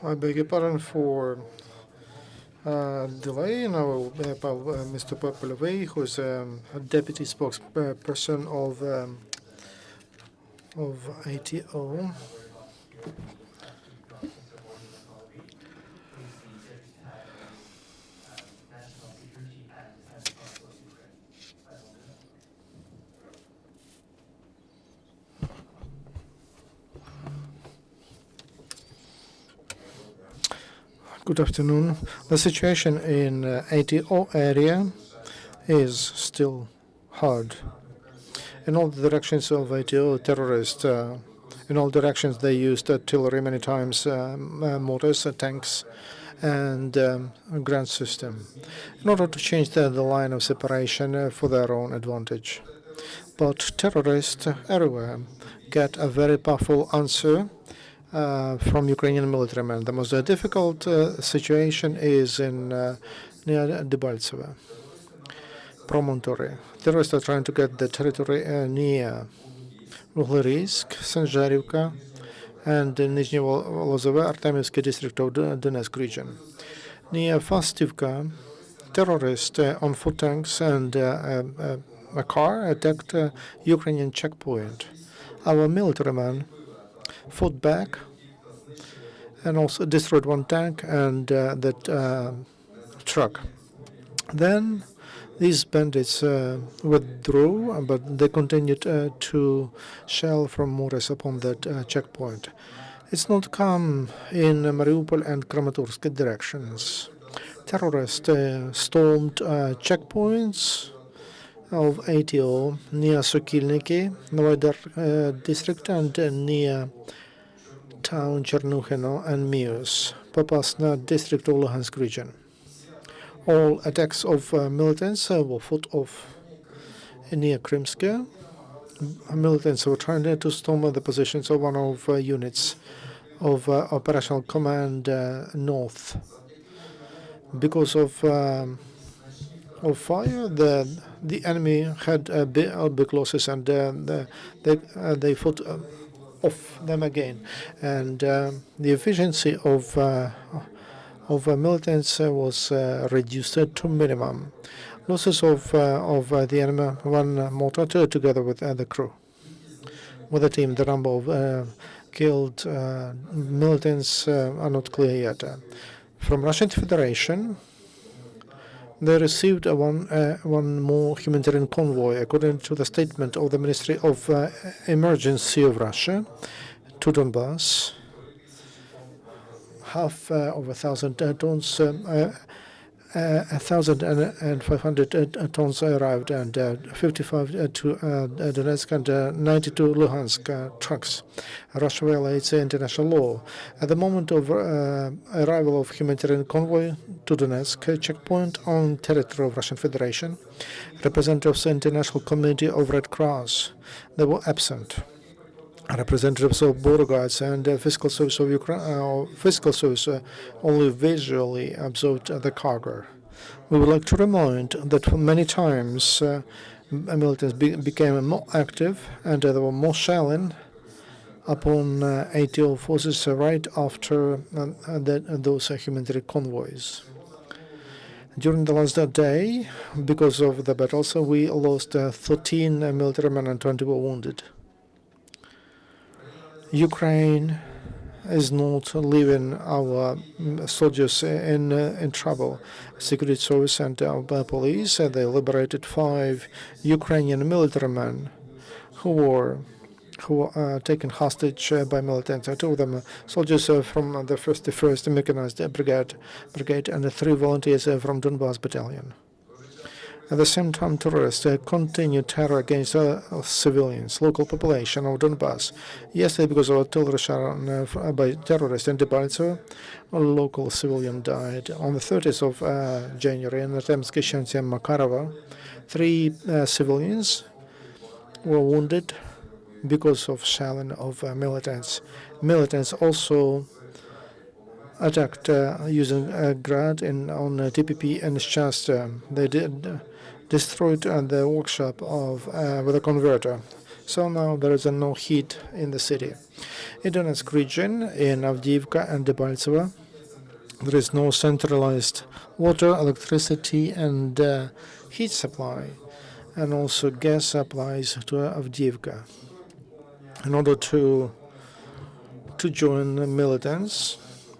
I beg your pardon for delay. Now, Mr. Poleviy, who is a deputy spokesperson of ATO. Good afternoon. The situation in ATO area is still hard. In all the directions of ATO terrorists, in all directions they used artillery many times, mortars, tanks, and ground system, in order to change the line of separation for their own advantage. But terrorists everywhere get a very powerful answer from Ukrainian military men. The most difficult situation is in near Debaltseve promontory. Terrorists are trying to get the territory near Uglerisk, Sanzharivka, and Nizhny Lozove, Artemivsky district of Donetsk region. Near Fastivka, terrorists on foot tanks and a car attacked a Ukrainian checkpoint. Our military men fought back and also destroyed one tank and that truck. Then these bandits withdrew, but they continued to shell from mortars upon that checkpoint. It's not calm in Mariupol and Kramatorsk directions. Terrorists stormed checkpoints of ATO near Sokilniki, Novodar district, and near town Chernuhino and Mius, Popasna district of Luhansk region. All attacks of militants were fought off near Krymsk. Militants were trying to storm the positions of one of units of Operational Command North. Because of fire, the enemy had big losses, and they fought off them again. And the efficiency of militants was reduced to minimum. Losses of the enemy, one mortar together with the crew. With the team, the number of killed militants are not clear yet. From Russian Federation, they received one more humanitarian convoy, according to the statement of the Ministry of Emergency of Russia, to Donbass. Half of 1,000 tons, 1,500 tons arrived, and 55 to Donetsk and 90 to Luhansk trucks. Russia violates international law. At the moment of arrival of humanitarian convoy to Donetsk checkpoint on territory of Russian Federation, representatives of the International Committee of Red Cross, they were absent. Representatives of border guards and fiscal service of Ukraine, fiscal service only visually observed the cargo. We would like to remind that many times militants became more active, and there were more shelling upon ATO forces right after those humanitarian convoys. During the last day, because of the battles, we lost 13 military men and 20 were wounded. Ukraine is not leaving our soldiers in trouble. Security Service and police, they liberated 5 Ukrainian military men who were taken hostage by militants. 2 of them soldiers from the 51st Mechanized Brigade and 3 volunteers from Donbass Battalion. At the same time, terrorists continue terror against civilians, local population of Donbass. Yesterday, because of artillery shot by terrorists in Debaltseve, a local civilian died. On the 30th of January, in Artemivsky and Makarova, 3 civilians were wounded because of shelling of militants. Militants also attacked using grad on TPP and Shasta. They destroyed the workshop of with a converter. So now there is no heat in the city. In Donetsk region, in Avdiivka and Debaltseve, there is no centralized water, electricity, and heat supply, and also gas supplies to Avdiivka. In order to join the militants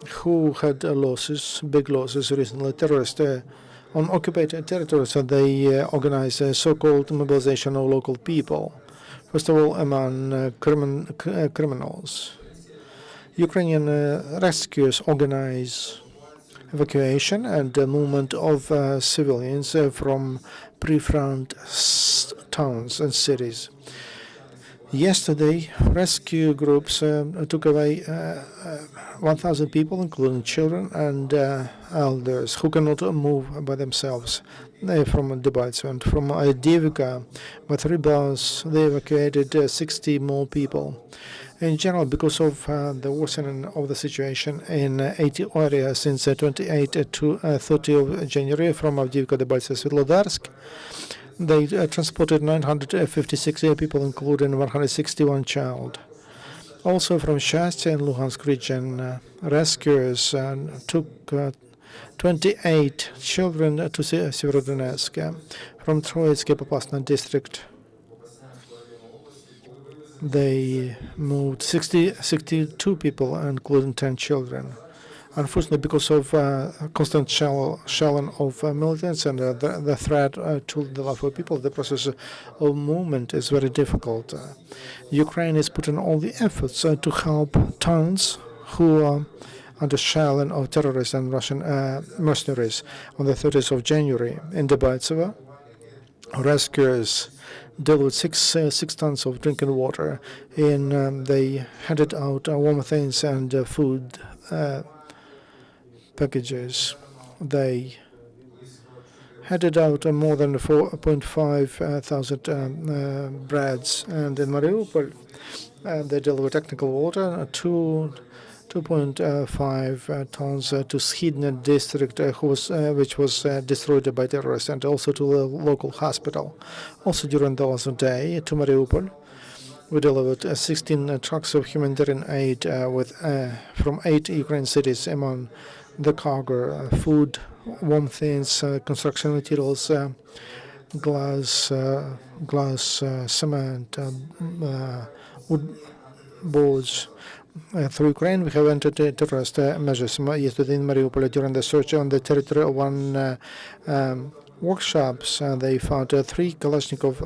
who had losses, big losses recently, terrorists on occupied territories, so they organized a so-called mobilization of local people. First of all, among criminals. Ukrainian rescuers organize evacuation and the movement of civilians from pre-front towns and cities. Yesterday, rescue groups took away 1,000 people, including children and elders, who cannot move by themselves from Debaltseve. And from Avdiivka, by 3 buses, they evacuated 60 more people. In general, because of the worsening of the situation in 80 areas since 28 to 30 of January from Avdiivka, Debaltseve, Svetlodarsk, they transported 956 people, including 161 child. Also from Shastia and Luhansk region, rescuers took 28 children to Severodonetsk. From Troitsky Popasna district, they moved 62 people, including 10 children. Unfortunately, because of constant shelling of militants and the threat to the life of people, the process of movement is very difficult. Ukraine is putting all the efforts to help towns who are under shelling of terrorists and Russian mercenaries. On the 30th of January in Debaltseve, rescuers delivered six tons of drinking water, and they handed out warm things and food packages. They handed out more than 4.5 thousand breads, and in Mariupol they delivered technical water, 2.5 tons to Schidne district, which was destroyed by terrorists, and also to the local hospital. Also during the last day to Mariupol, we delivered 16 trucks of humanitarian aid from 8 Ukrainian cities, among the cargo, food, warm things, construction materials, glass, cement, wood boards. Through Ukraine, we have entered terrorist measures. Yesterday in Mariupol, during the search on the territory of one workshops, they found 3 Kalashnikov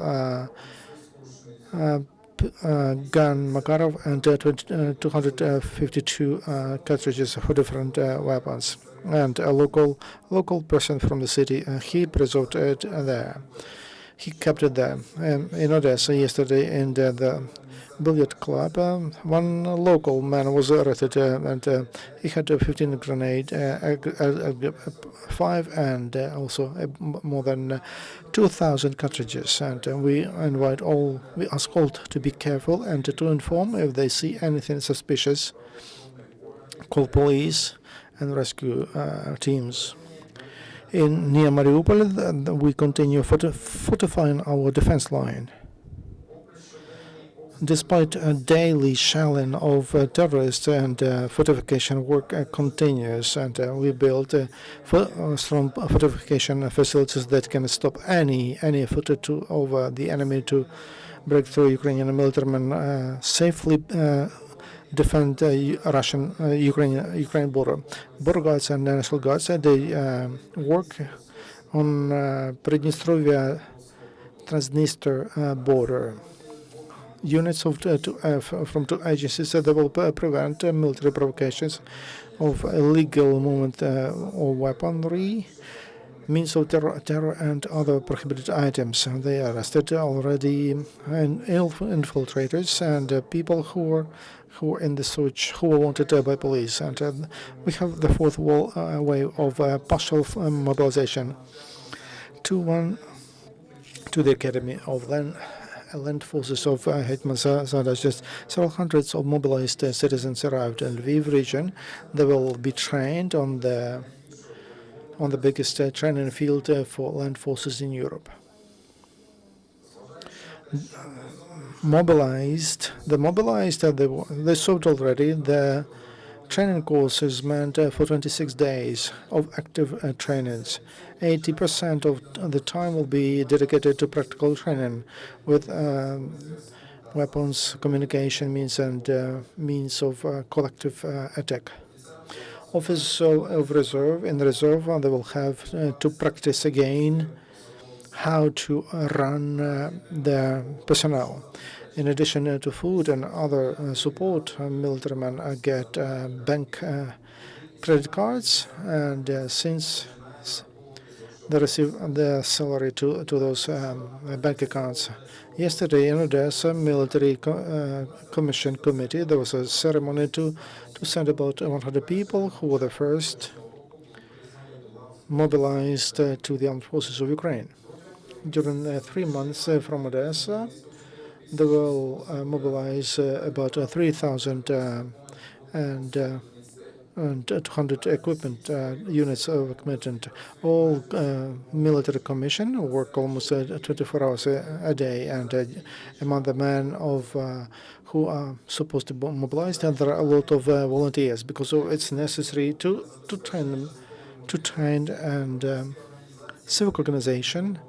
gun Makarov and 252 cartridges for different weapons. And a local person from the city, he preserved it there. He kept it there. In Odessa yesterday in the billiard club, one local man was arrested, and he had 15 grenade, 5 and also more than 2,000 cartridges. And we ask all to be careful and to inform if they see anything suspicious. Call police and rescue teams. Near Mariupol, we continue fortifying our defense line. Despite a daily shelling of terrorists, and fortification work continues, and we built strong fortification facilities that can stop any effort over the enemy to break through Ukrainian military men safely defend Ukraine border. Border guards and national guards, they work on Pridnestrovia Transnistria border. Units from 2 agencies that will prevent military provocations of illegal movement of weaponry, means of terror and other prohibited items. They arrested already infiltrators and people who were in the search, who were wanted by police. And we have the fourth wave of partial mobilization to the Academy of Land Forces of Hetman Sadashist. Several hundreds of mobilized citizens arrived in Lviv region. They will be trained on the biggest training field for land forces in Europe. mobilized. They served already. The training course is meant for 26 days of active trainings. 80% of the time will be dedicated to practical training with weapons, communication means, and means of collective attack. Officers of reserve in the reserve, they will have to practice again how to run their personnel. In addition to food and other support, military men get bank credit cards, and since they receive their salary to those bank accounts. Yesterday in Odessa, military commission committee, there was a ceremony to send about 100 people who were the first mobilized to the armed forces of Ukraine. During 3 months from Odessa, they will mobilize about 3,000 and 200 equipment units of equipment. All military commission work almost 24 hours a day, and among the men of who are supposed to be mobilized, and there are a lot of volunteers because it's necessary to train them, to train and civic organization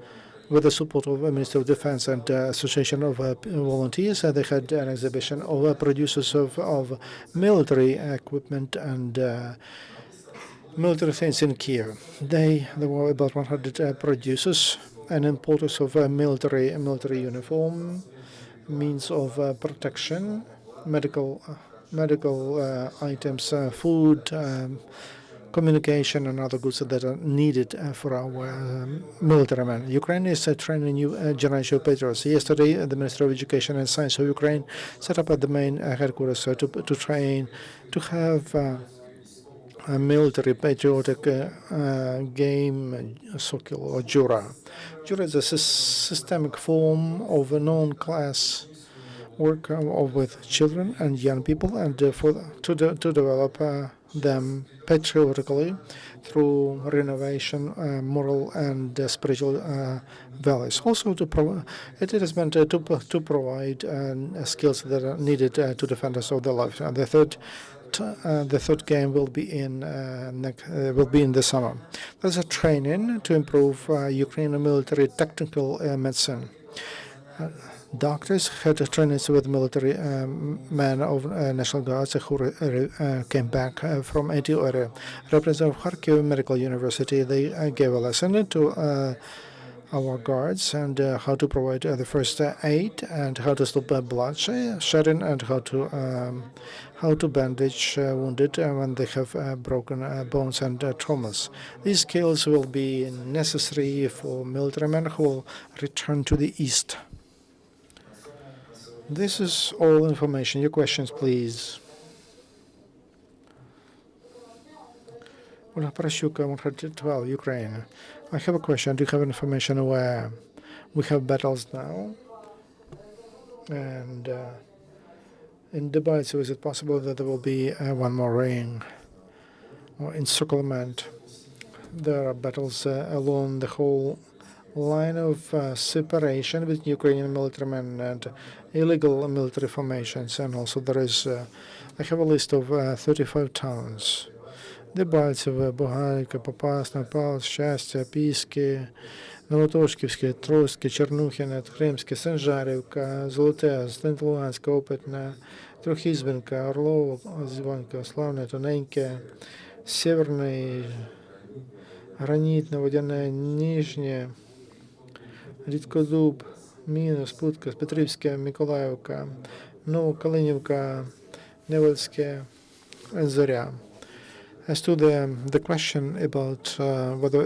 with the support of the Ministry of Defense and Association of Volunteers. They had an exhibition of producers of military equipment and military things in Kiev. There were about 100 producers and importers of military uniform, means of protection, medical items, food, communication and other goods that are needed for our military men. Ukraine is training new generation of patriots. Yesterday, the Minister of Education and Science of Ukraine set up at the main headquarters to train, to have a military patriotic game, Sokol or Jura. Jura is a systemic form of a non-class work with children and young people, and to develop them patriotically through renovation, moral and spiritual values. Also, it is meant to provide skills that are needed to defend us of their life. And the third game will be in the summer. There's a training to improve Ukrainian military tactical medicine. Doctors had trainings with military men of National Guards who came back from AT area. Representative of Kharkiv Medical University, they gave a lesson to our guards and how to provide the first aid and how to stop bloodshedding and how to bandage wounded when they have broken bones and traumas. These skills will be necessary for military men who will return to the east. This is all information. Your questions, please. Oleg Parashuk, 112, Ukraine. I have a question. Do you have information where we have battles now? And in Debaltseve, is it possible that there will be one more ring or encirclement? There are battles along the whole line of separation with Ukrainian military men and illegal military formations, and also there is I have a list of 35 towns. Дебальцеве, Бугайка, Попасна, Пал, Щастя, Піски, Новотошківське, Троїцьке, Чернухине, Кримське, Санжарівка, Золоте, Стент-Луганська, Опитне, Трохізбинка, Орлово, Звонка, Славне, Тоненьке, Северний, Гранітне, Водяне, Ніжнє, Рідкодуб, Мінус, Путка, Петрівське, Миколаївка, Новокалинівка, Невельське, Зоря. As to the question about whether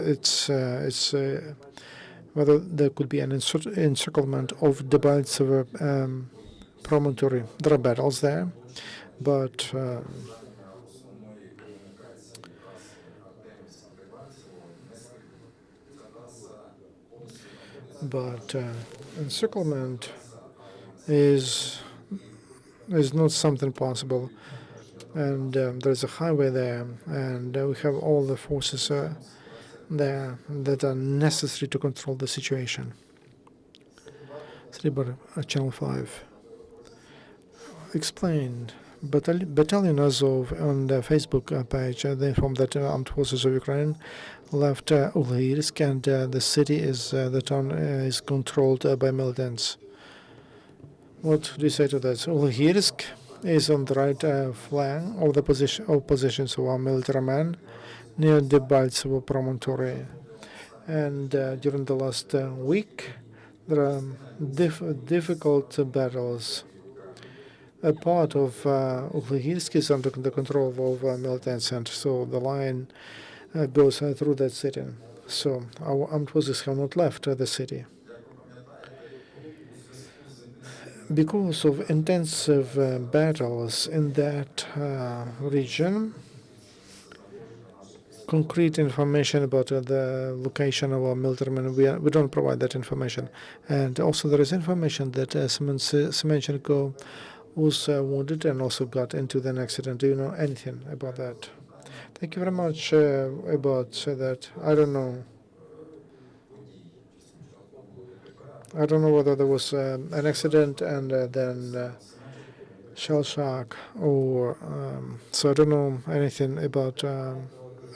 whether there could be an encirclement of Debaltseve promontory, there are battles there, but encirclement is not something possible. And there's a highway there, and we have all the forces there that are necessary to control the situation. Channel 5. explained. Battalion Azov on the Facebook page, they informed that armed forces of Ukraine left Ulhirsk, and the town is controlled by militants. What do you say to that? Ulhirsk is on the right flank of the positions of our military men near the Baltsovo promontory. And during the last week, there are difficult battles. A part of Ulhirsk is under the control of militants, and so the line goes through that city. So our armed forces have not left the city. Because of intensive battles in that region, concrete information about the location of our military men, we don't provide that information. And also there is information that Semenchenko was wounded and also got into an accident. Do you know anything about that? Thank you very much about that. I don't know. I don't know whether there was an accident and then shell shock, or so I don't know anything about the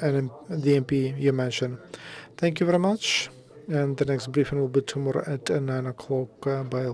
MP you mentioned. Thank you very much. And the next briefing will be tomorrow at 9 o'clock by